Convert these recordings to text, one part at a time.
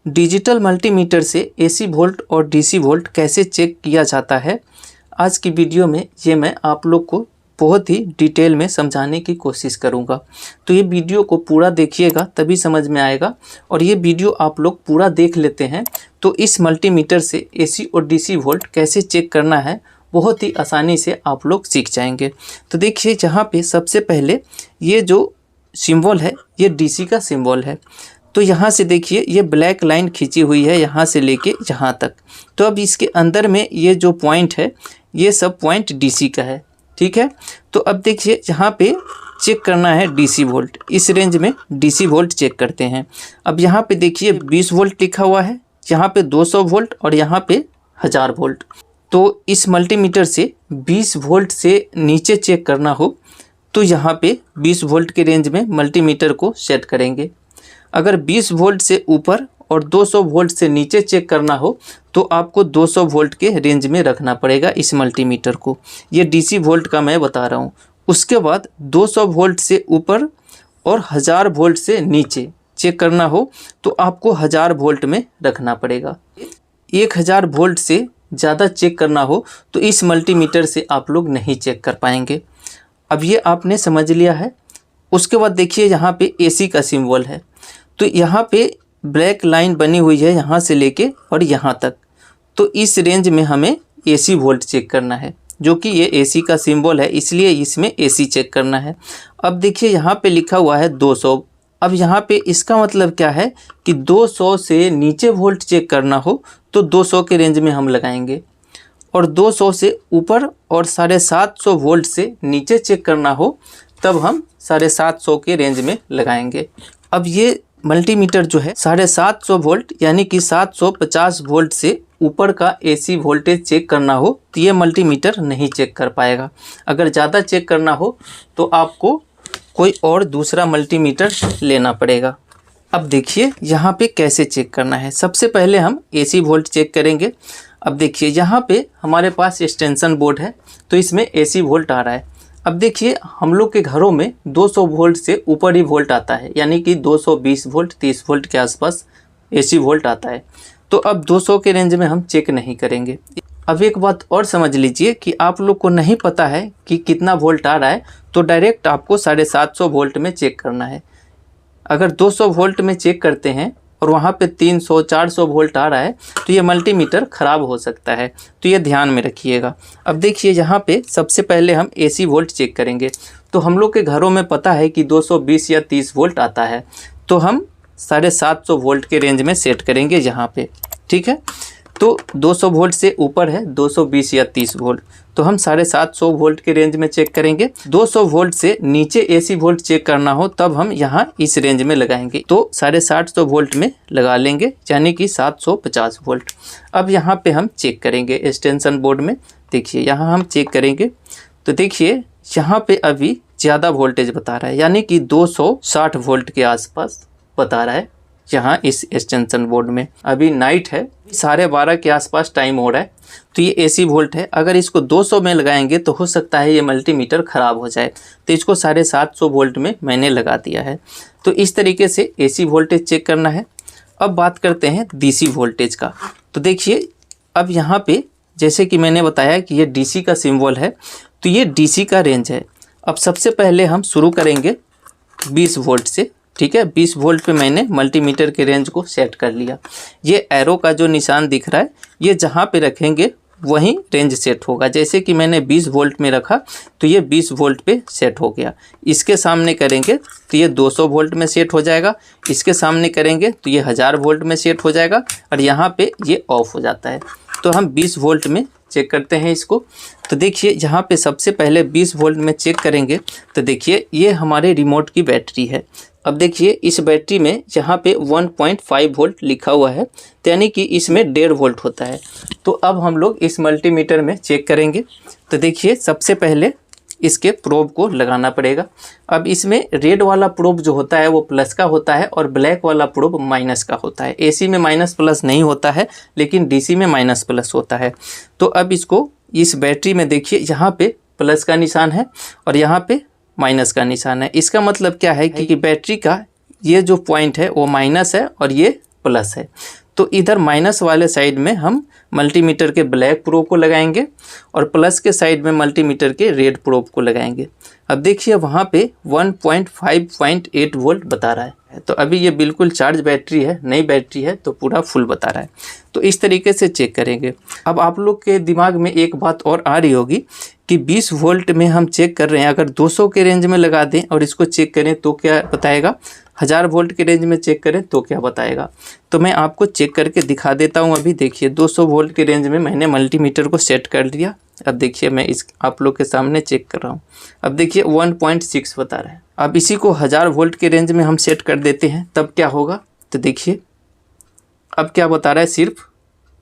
Digital multimeter से AC volt और DC volt कैसे चेक किया जाता है, आज की वीडियो में ये मैं आप लोग को बहुत ही डिटेल में समझाने की कोशिश करूँगा। तो ये वीडियो को पूरा देखिएगा तभी समझ में आएगा। और ये वीडियो आप लोग पूरा देख लेते हैं तो इस मल्टीमीटर से एसी और डीसी वोल्ट कैसे चेक करना है बहुत ही आसानी से आप लोग सीख जाएंगे। तो देखिए यहाँ पे सबसे पहले ये जो सिंबल है ये डीसी का सिंबल है। तो यहाँ से देखिए ये ब्लैक लाइन खींची हुई है यहाँ से लेके यहाँ तक। तो अब इसके अंदर में ये जो पॉइंट है ये सब पॉइंट डीसी का है, ठीक है। तो अब देखिए यहाँ पे चेक करना है डीसी वोल्ट, इस रेंज में डीसी वोल्ट चेक करते हैं। अब यहाँ पे देखिए 20 वोल्ट लिखा हुआ है, यहाँ पे 200 वोल्ट और यहाँ पे 1000 वोल्ट। तो इस मल्टीमीटर से 20 वोल्ट से नीचे चेक करना हो तो यहाँ पे 20 वोल्ट के रेंज में मल्टीमीटर को सेट करेंगे। अगर 20 वोल्ट से ऊपर और 200 वोल्ट से नीचे चेक करना हो तो आपको 200 वोल्ट के रेंज में रखना पड़ेगा इस मल्टीमीटर को। ये डीसी वोल्ट का मैं बता रहा हूँ। उसके बाद 200 वोल्ट से ऊपर और 1000 वोल्ट से नीचे चेक करना हो तो आपको 1000 वोल्ट में रखना पड़ेगा। 1000 वोल्ट से ज़्यादा चेक करना हो तो इस मल्टीमीटर से आप लोग नहीं चेक कर पाएंगे। अब ये आपने समझ लिया है। उसके बाद देखिए यहाँ पे एसी का सिंबल है। तो यहाँ पे ब्लैक लाइन बनी हुई है यहाँ से लेके और यहाँ तक। तो इस रेंज में हमें एसी वोल्ट चेक करना है, जो कि ये एसी का सिंबल है इसलिए इसमें एसी चेक करना है। अब देखिए यहाँ पे लिखा हुआ है 200। अब यहाँ पे इसका मतलब क्या है कि 200 से नीचे वोल्ट चेक करना हो तो 200 के रेंज में हम लगाएंगे, और 200 से ऊपर और 750 वोल्ट से नीचे चेक करना हो तब हम 750 के रेंज में लगाएंगे। अब ये मल्टीमीटर जो है 750 वोल्ट यानी कि 750 वोल्ट से ऊपर का एसी वोल्टेज चेक करना हो तो ये मल्टीमीटर नहीं चेक कर पाएगा। अगर ज़्यादा चेक करना हो तो आपको कोई और दूसरा मल्टीमीटर लेना पड़ेगा। अब देखिए यहाँ पे कैसे चेक करना है। सबसे पहले हम एसी वोल्ट चेक करेंगे। अब देखिए यहाँ पे हमारे पास एक्सटेंशन बोर्ड है तो इसमें एसी वोल्ट आ रहा है। अब देखिए हम लोग के घरों में 200 वोल्ट से ऊपर ही वोल्ट आता है, यानी कि 220 वोल्ट 30 वोल्ट के आसपास एसी वोल्ट आता है। तो अब 200 के रेंज में हम चेक नहीं करेंगे। अब एक बात और समझ लीजिए कि आप लोग को नहीं पता है कि कितना वोल्ट आ रहा है तो डायरेक्ट आपको 750 वोल्ट में चेक करना है। अगर 200 वोल्ट में चेक करते हैं और वहाँ पे 300-400 वोल्ट आ रहा है तो ये मल्टीमीटर ख़राब हो सकता है, तो ये ध्यान में रखिएगा। अब देखिए यहाँ पे सबसे पहले हम एसी वोल्ट चेक करेंगे। तो हम लोग के घरों में पता है कि 220 या 30 वोल्ट आता है, तो हम 750 वोल्ट के रेंज में सेट करेंगे यहाँ पे, ठीक है। तो 200 वोल्ट से ऊपर है 220 या 30 वोल्ट, तो हम 750 वोल्ट के रेंज में चेक करेंगे। 200 वोल्ट से नीचे एसी वोल्ट चेक करना हो तब हम यहाँ इस रेंज में लगाएंगे, तो 750 वोल्ट में लगा लेंगे, यानी कि 750 वोल्ट। अब यहाँ पे हम चेक करेंगे एक्सटेंशन बोर्ड में। देखिए यहाँ हम चेक करेंगे तो देखिए यहाँ पे अभी ज़्यादा वोल्टेज बता रहा है, यानी कि 260 वोल्ट के आसपास बता रहा है यहाँ इस एक्सटेंशन बोर्ड में। अभी नाइट है, 12:30 के आसपास टाइम हो रहा है, तो ये एसी वोल्ट है। अगर इसको 200 में लगाएंगे तो हो सकता है ये मल्टीमीटर ख़राब हो जाए, तो इसको 750 वोल्ट में मैंने लगा दिया है। तो इस तरीके से एसी वोल्टेज चेक करना है। अब बात करते हैं डीसी वोल्टेज का। तो देखिए अब यहाँ पे जैसे कि मैंने बताया कि ये डीसी का सिंबल है, तो ये डीसी का रेंज है। अब सबसे पहले हम शुरू करेंगे 20 वोल्ट से, ठीक है। 20 वोल्ट पे मैंने मल्टीमीटर के रेंज को सेट कर लिया। ये एरो का जो निशान दिख रहा है ये जहाँ पे रखेंगे वहीं रेंज सेट होगा। जैसे कि मैंने 20 वोल्ट में रखा तो ये 20 वोल्ट पे सेट हो गया। इसके सामने करेंगे तो ये 200 वोल्ट में सेट हो जाएगा। इसके सामने करेंगे तो ये 1000 वोल्ट में सेट हो जाएगा और यहाँ पे ये ऑफ हो जाता है। तो हम 20 वोल्ट में चेक करते हैं इसको। तो देखिए यहाँ पे सबसे पहले 20 वोल्ट में चेक करेंगे तो देखिए ये हमारे रिमोट की बैटरी है। अब देखिए इस बैटरी में यहाँ पे 1.5 वोल्ट लिखा हुआ है, तो यानी कि इसमें 1.5 वोल्ट होता है। तो अब हम लोग इस मल्टीमीटर में चेक करेंगे। तो देखिए सबसे पहले इसके प्रोब को लगाना पड़ेगा। अब इसमें रेड वाला प्रोब जो होता है वो प्लस का होता है और ब्लैक वाला प्रोब माइनस का होता है। एसी में माइनस प्लस नहीं होता है, लेकिन डीसी में माइनस प्लस होता है। तो अब इसको इस बैटरी में देखिए यहाँ पे प्लस का निशान है और यहाँ पे माइनस का निशान है। इसका मतलब क्या है कि बैटरी का ये जो पॉइंट है वो माइनस है और ये प्लस है। तो इधर माइनस वाले साइड में हम मल्टीमीटर के ब्लैक प्रोब को लगाएंगे और प्लस के साइड में मल्टीमीटर के रेड प्रोब को लगाएंगे। अब देखिए वहाँ पे 1.5.8 वोल्ट बता रहा है। तो अभी ये बिल्कुल चार्ज बैटरी है, नई बैटरी है, तो पूरा फुल बता रहा है। तो इस तरीके से चेक करेंगे। अब आप लोग के दिमाग में एक बात और आ रही होगी कि 20 वोल्ट में हम चेक कर रहे हैं, अगर 200 के रेंज में लगा दें और इसको चेक करें तो क्या बताएगा, 1000 वोल्ट के रेंज में चेक करें तो क्या बताएगा। तो मैं आपको चेक करके दिखा देता हूं। अभी देखिए 200 वोल्ट के रेंज में मैंने मल्टीमीटर को सेट कर लिया। अब देखिए मैं इस आप लोग के सामने चेक कर रहा हूं। अब देखिए 1.6 बता रहा है। अब इसी को 1000 वोल्ट के रेंज में हम सेट कर देते हैं, तब क्या होगा। तो देखिए अब क्या बता रहा है, सिर्फ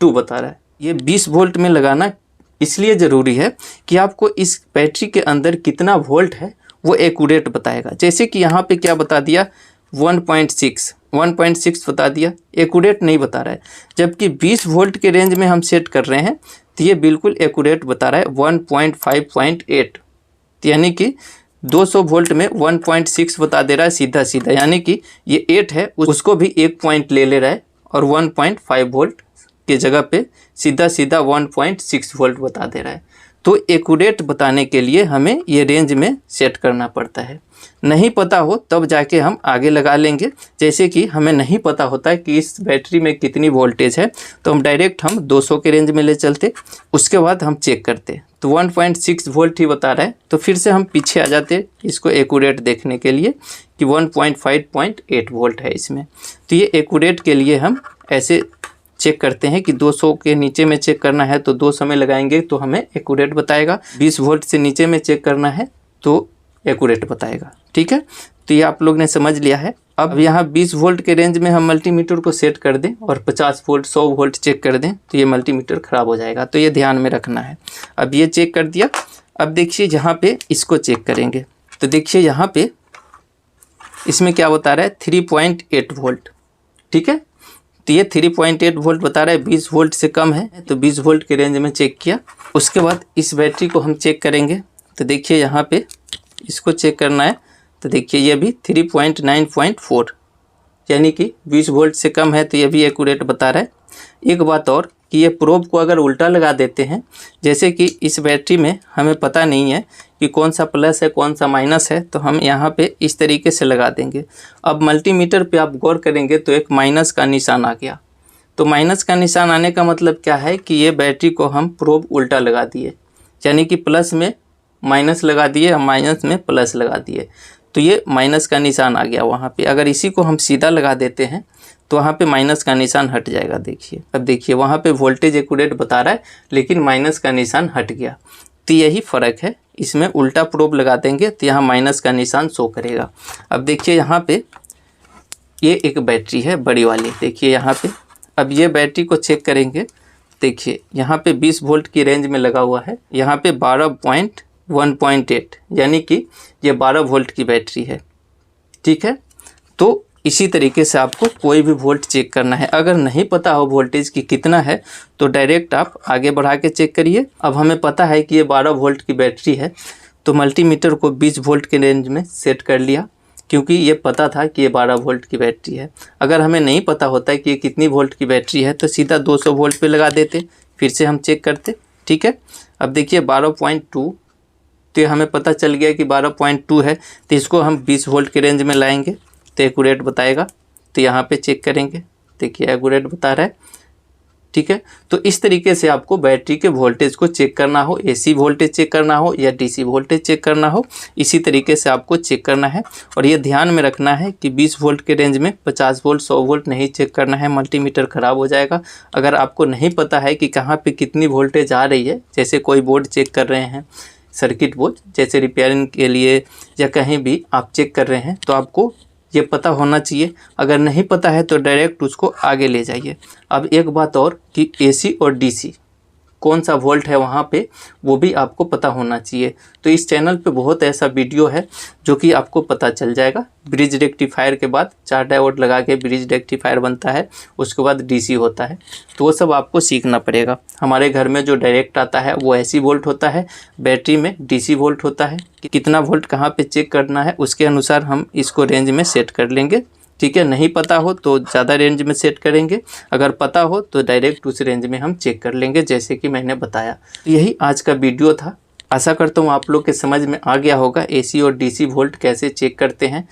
2 बता रहा है। ये 20 वोल्ट में लगाना इसलिए ज़रूरी है कि आपको इस बैटरी के अंदर कितना वोल्ट है वो एक्यूरेट बताएगा। जैसे कि यहाँ पे क्या बता दिया, 1.6 बता दिया, एक्यूरेट नहीं बता रहा है। जबकि 20 वोल्ट के रेंज में हम सेट कर रहे हैं तो ये बिल्कुल एक्यूरेट बता रहा है 1.5.8। यानी कि 200 वोल्ट में 1.6 बता दे रहा है सीधा सीधा, यानी कि ये 8 है उसको भी 1 पॉइंट ले रहा है और 1.5 वोल्ट के जगह पे सीधा सीधा 1.6 वोल्ट बता दे रहा है। तो एक्यूरेट बताने के लिए हमें ये रेंज में सेट करना पड़ता है। नहीं पता हो तब जाके हम आगे लगा लेंगे। जैसे कि हमें नहीं पता होता है कि इस बैटरी में कितनी वोल्टेज है, तो हम डायरेक्ट 200 के रेंज में ले चलते, उसके बाद हम चेक करते। तो 1.6 वोल्ट ही बता रहा है, तो फिर से हम पीछे आ जाते इसको एक्यूरेट देखने के लिए कि 1.5.8 वोल्ट है इसमें। तो ये एक्यूरेट के लिए हम ऐसे चेक करते हैं कि 200 के नीचे में चेक करना है तो 200 में लगाएंगे तो हमें एक्यूरेट बताएगा, 20 वोल्ट से नीचे में चेक करना है तो एक्यूरेट बताएगा। ठीक है, तो ये आप लोग ने समझ लिया है। अब यहाँ 20 वोल्ट के रेंज में हम मल्टीमीटर को सेट कर दें और 50 वोल्ट 100 वोल्ट चेक कर दें तो ये मल्टीमीटर ख़राब हो जाएगा, तो ये ध्यान में रखना है। अब ये चेक कर दिया। अब देखिए यहाँ पे इसको चेक करेंगे तो देखिए यहाँ पे इसमें क्या बता रहा है, 3.8 वोल्ट। ठीक है, तो ये 3.8 वोल्ट बता रहा है, 20 वोल्ट से कम है, तो 20 वोल्ट के रेंज में चेक किया। उसके बाद इस बैटरी को हम चेक करेंगे तो देखिए यहाँ पे इसको चेक करना है तो देखिए ये भी 3.9.4 यानी कि 20 वोल्ट से कम है, तो ये भी एक्यूरेट बता रहा है। एक बात और कि ये प्रोब को अगर उल्टा लगा देते हैं, जैसे कि इस बैटरी में हमें पता नहीं है कि कौन सा प्लस है कौन सा माइनस है, तो हम यहाँ पे इस तरीके से लगा देंगे। अब मल्टीमीटर पे आप गौर करेंगे तो एक माइनस का निशान आ गया। तो माइनस का निशान आने का मतलब क्या है कि ये बैटरी को हम प्रोब उल्टा लगा दिए, यानी कि प्लस में माइनस लगा दिए, माइनस में प्लस लगा दिए, तो ये माइनस का निशान आ गया वहाँ पे। अगर इसी को हम सीधा लगा देते हैं तो वहाँ पे माइनस का निशान हट जाएगा। देखिए अब देखिए वहाँ पे वोल्टेज एक्यूरेट बता रहा है लेकिन माइनस का निशान हट गया। तो यही फ़र्क है, इसमें उल्टा प्रोब लगा देंगे तो यहाँ माइनस का निशान शो करेगा। अब देखिए यहाँ पे ये एक बैटरी है बड़ी वाली, देखिए यहाँ पे। अब ये बैटरी को चेक करेंगे, देखिए यहाँ पे 20 वोल्ट की रेंज में लगा हुआ है, यहाँ पे 12.1.8 यानी कि ये 12 वोल्ट की बैटरी है। ठीक है, तो इसी तरीके से आपको कोई भी वोल्ट चेक करना है। अगर नहीं पता हो वोल्टेज की कितना है तो डायरेक्ट आप आगे बढ़ा के चेक करिए। अब हमें पता है कि ये 12 वोल्ट की बैटरी है, तो मल्टीमीटर को 20 वोल्ट के रेंज में सेट कर लिया, क्योंकि ये पता था कि ये 12 वोल्ट की बैटरी है। अगर हमें नहीं पता होता है कि ये कितनी वोल्ट की बैटरी है तो सीधा 200 वोल्ट पे लगा देते, फिर से हम चेक करते। ठीक है, अब देखिए 12.2, तो ये हमें पता चल गया कि 12.2 है, तो इसको हम 20 वोल्ट के रेंज में लाएंगे तो एक्यूरेट बताएगा। तो यहाँ पे चेक करेंगे, देखिए एक्यूरेट बता रहा है। ठीक है, तो इस तरीके से आपको बैटरी के वोल्टेज को चेक करना हो, एसी वोल्टेज चेक करना हो या डीसी वोल्टेज चेक करना हो, इसी तरीके से आपको चेक करना है। और ये ध्यान में रखना है कि 20 वोल्ट के रेंज में 50 वोल्ट 100 वोल्ट नहीं चेक करना है, मल्टीमीटर ख़राब हो जाएगा। अगर आपको नहीं पता है कि कहाँ पे कितनी वोल्टेज आ रही है, जैसे कोई बोर्ड चेक कर रहे हैं, सर्किट बोर्ड जैसे रिपेयरिंग के लिए या कहीं भी आप चेक कर रहे हैं, तो आपको ये पता होना चाहिए। अगर नहीं पता है तो डायरेक्ट उसको आगे ले जाइए। अब एक बात और कि एसी और डीसी कौन सा वोल्ट है वहाँ पे, वो भी आपको पता होना चाहिए। तो इस चैनल पे बहुत ऐसा वीडियो है जो कि आपको पता चल जाएगा। ब्रिज रेक्टिफायर के बाद 4 डायोड लगा के ब्रिज रेक्टिफायर बनता है, उसके बाद डीसी होता है, तो वो सब आपको सीखना पड़ेगा। हमारे घर में जो डायरेक्ट आता है वो एसी वोल्ट होता है, बैटरी में डीसी वोल्ट होता है। कितना वोल्ट कहाँ पे चेक करना है उसके अनुसार हम इसको रेंज में सेट कर लेंगे। ठीक है। नहीं पता हो तो ज़्यादा रेंज में सेट करेंगे, अगर पता हो तो डायरेक्ट उस रेंज में हम चेक कर लेंगे, जैसे कि मैंने बताया। यही आज का वीडियो था। आशा करता हूँ आप लोग के समझ में आ गया होगा एसी और डीसी वोल्ट कैसे चेक करते हैं।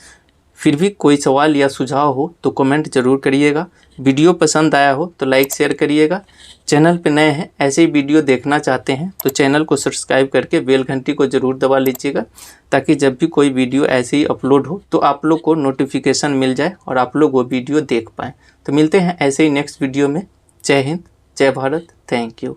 फिर भी कोई सवाल या सुझाव हो तो कमेंट ज़रूर करिएगा। वीडियो पसंद आया हो तो लाइक शेयर करिएगा। चैनल पे नए हैं, ऐसे ही वीडियो देखना चाहते हैं तो चैनल को सब्सक्राइब करके बेल घंटी को ज़रूर दबा लीजिएगा, ताकि जब भी कोई वीडियो ऐसे ही अपलोड हो तो आप लोग को नोटिफिकेशन मिल जाए और आप लोग वो वीडियो देख पाएँ। तो मिलते हैं ऐसे ही नेक्स्ट वीडियो में। जय हिंद, जय भारत, थैंक यू।